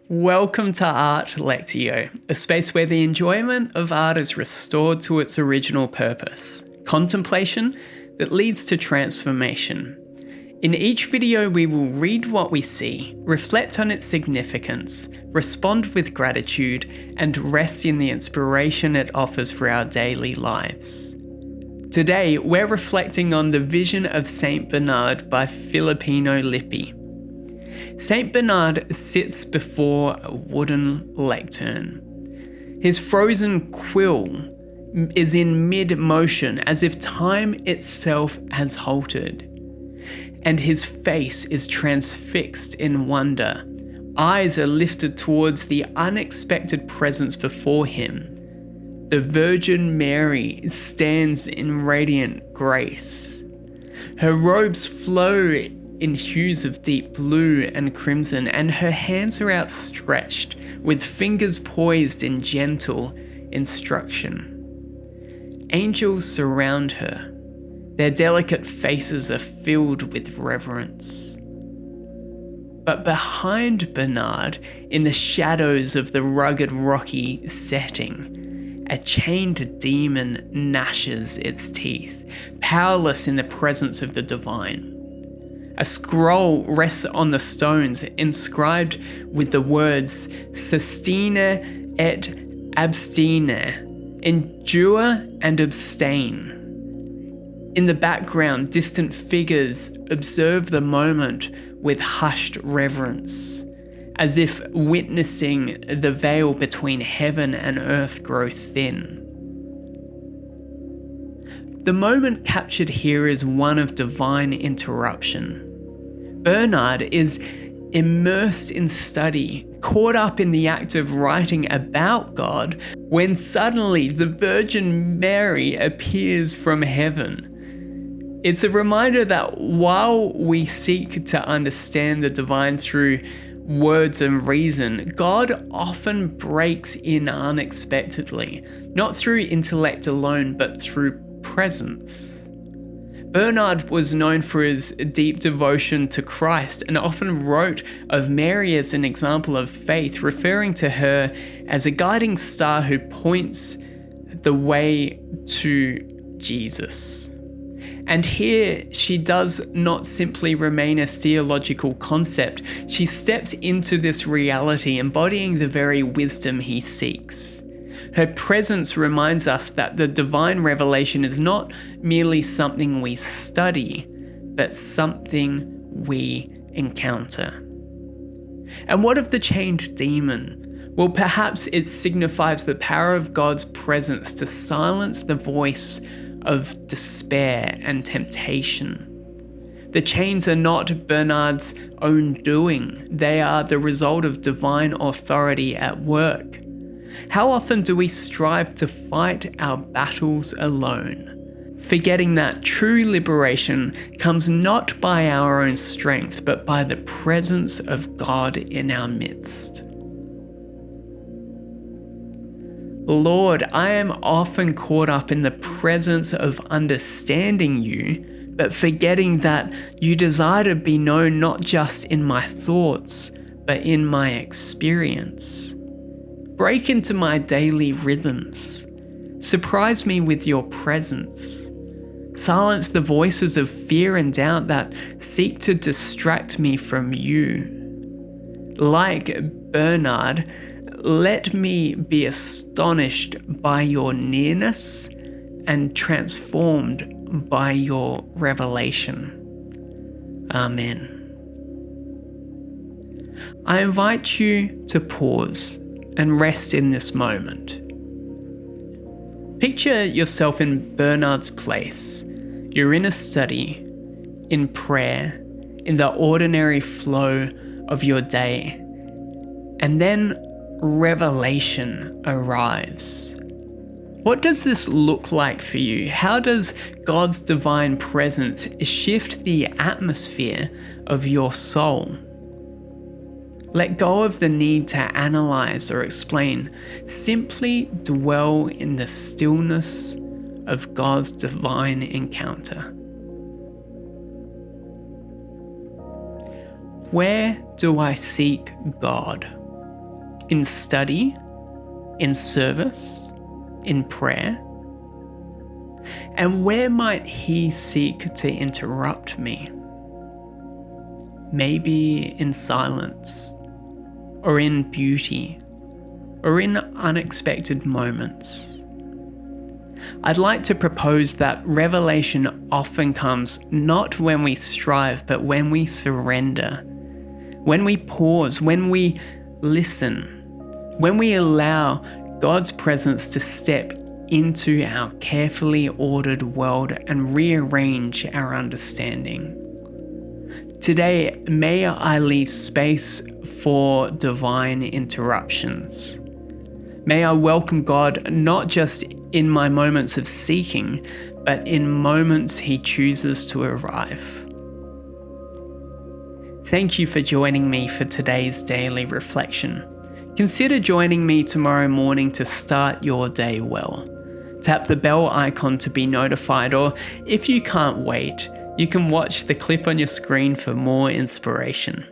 Welcome to Art Lectio, a space where the enjoyment of art is restored to its original purpose, contemplation that leads to transformation. In each video, we will read what we see, reflect on its significance, respond with gratitude, and rest in the inspiration it offers for our daily lives. Today, we're reflecting on the Vision of Saint Bernard by Filippino Lippi. Saint Bernard sits before a wooden lectern. His frozen quill is in mid-motion, as if time itself has halted. And his face is transfixed in wonder. Eyes are lifted towards the unexpected presence before him. The Virgin Mary stands in radiant grace. Her robes flow in hues of deep blue and crimson, and her hands are outstretched with fingers poised in gentle instruction. Angels surround her. Their delicate faces are filled with reverence. But behind Bernard, in the shadows of the rugged rocky setting, a chained demon gnashes its teeth, powerless in the presence of the divine. A scroll rests on the stones, inscribed with the words "Sustine et abstine," endure and abstain. In the background, distant figures observe the moment with hushed reverence, as if witnessing the veil between heaven and earth grow thin. The moment captured here is one of divine interruption. Bernard is immersed in study, caught up in the act of writing about God, when suddenly the Virgin Mary appears from heaven. It's a reminder that while we seek to understand the divine through words and reason, God often breaks in unexpectedly, not through intellect alone, but through presence. Bernard was known for his deep devotion to Christ and often wrote of Mary as an example of faith, referring to her as a guiding star who points the way to Jesus. And here she does not simply remain a theological concept, she steps into this reality, embodying the very wisdom he seeks. Her presence reminds us that the divine revelation is not merely something we study, but something we encounter. And what of the chained demon? Well, perhaps it signifies the power of God's presence to silence the voice of despair and temptation. The chains are not Bernard's own doing, they are the result of divine authority at work. How often do we strive to fight our battles alone, forgetting that true liberation comes not by our own strength, but by the presence of God in our midst? Lord, I am often caught up in the presence of understanding you, but forgetting that you desire to be known not just in my thoughts, but in my experience. Break into my daily rhythms. Surprise me with your presence. Silence the voices of fear and doubt that seek to distract me from you. Like Bernard, let me be astonished by your nearness and transformed by your revelation. Amen. I invite you to pause and rest in this moment. Picture yourself in Bernard's place. You're in a study, in prayer, in the ordinary flow of your day, and then revelation arrives. What does this look like for you? How does God's divine presence shift the atmosphere of your soul? Let go of the need to analyze or explain. Simply dwell in the stillness of God's divine encounter. Where do I seek God? in study, in service, in prayer? And where might He seek to interrupt me? Maybe in silence, or in beauty, or in unexpected moments. I'd like to propose that revelation often comes not when we strive, but when we surrender, when we pause, when we listen, when we allow God's presence to step into our carefully ordered world and rearrange our understanding. Today, may I leave space for divine interruptions. May I welcome God not just in my moments of seeking, but in moments He chooses to arrive. Thank you for joining me for today's daily reflection. Consider joining me tomorrow morning to start your day well. Tap the bell icon to be notified, or if you can't wait, you can watch the clip on your screen for more inspiration.